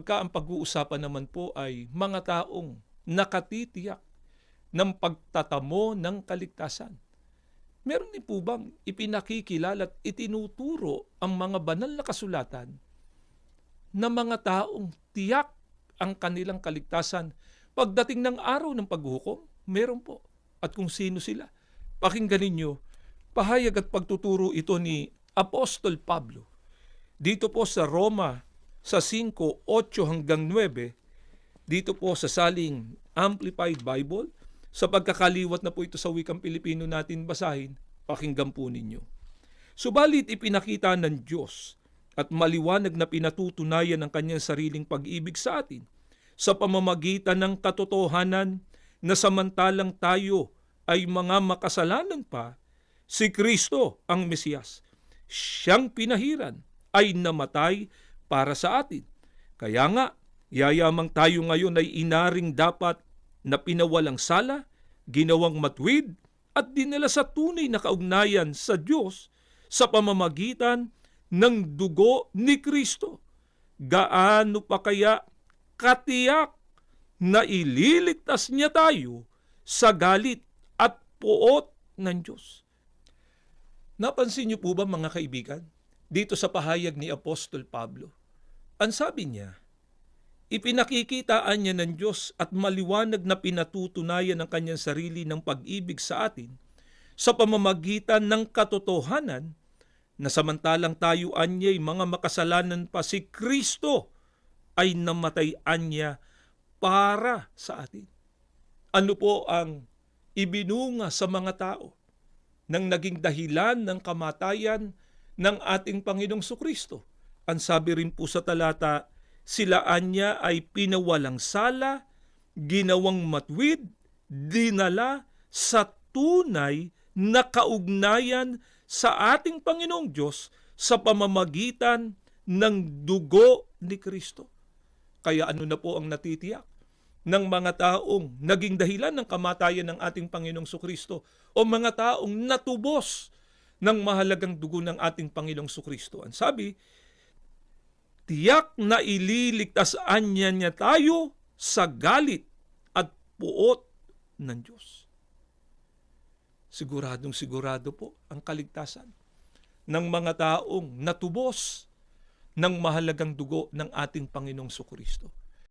kapag ang pag-uusapan naman po ay mga taong nakatitiyak ng pagtatamo ng kaligtasan. Meron din po bang ipinakikilala at itinuturo ang mga banal na kasulatan na mga taong tiyak ang kanilang kaligtasan pagdating ng araw ng paghukom? Meron po. At kung sino sila? Pakinggan ninyo, pahayag at pagtuturo ito ni Apostol Pablo. Dito po sa Roma, sa 5:8 hanggang 9, dito po sa saling Amplified Bible, sa pagkakaliwat na po ito sa wikang Pilipino natin basahin, pakinggan po ninyo. Subalit ipinakita ng Diyos at maliwanag na pinatutunayan ng kanyang sariling pag-ibig sa atin sa pamamagitan ng katotohanan na samantalang tayo ay mga makasalanan pa, si Kristo ang Mesiyas, siyang pinahiran, ay namatay para sa atin. Kaya nga, yayamang tayo ngayon ay inaring dapat na pinawalang sala, ginawang matwid, at dinala sa tunay na kaugnayan sa Diyos sa pamamagitan ng dugo ni Kristo. Gaano pa kaya katiyak na ililigtas niya tayo sa galit at puot ng Diyos? Napansin niyo po ba mga kaibigan, dito sa pahayag ni Apostol Pablo, ang sabi niya, ipinakikitaan niya ng Diyos at maliwanag na pinatutunayan ng kanyang sarili ng pag-ibig sa atin sa pamamagitan ng katotohanan na samantalang tayo anya'y mga makasalanan pa, si Kristo ay namatay anya para sa atin. Ano po ang ibinunga sa mga tao nang naging dahilan ng kamatayan ng ating Panginoong Sukristo? Ang sabi rin po sa talata, sila anya ay pinawalang sala, ginawang matwid, dinala sa tunay na kaugnayan sa ating Panginoong Diyos sa pamamagitan ng dugo ni Kristo. Kaya ano na po ang natitiyak ng mga taong naging dahilan ng kamatayan ng ating Panginoong Sukristo o mga taong natubos ng mahalagang dugo ng ating Panginoong Sukristo? Ang sabi, tiyak na ililigtasan niya tayo sa galit at puot ng Diyos. Siguradong sigurado po ang kaligtasan ng mga taong natubos ng mahalagang dugo ng ating Panginoong Sukristo.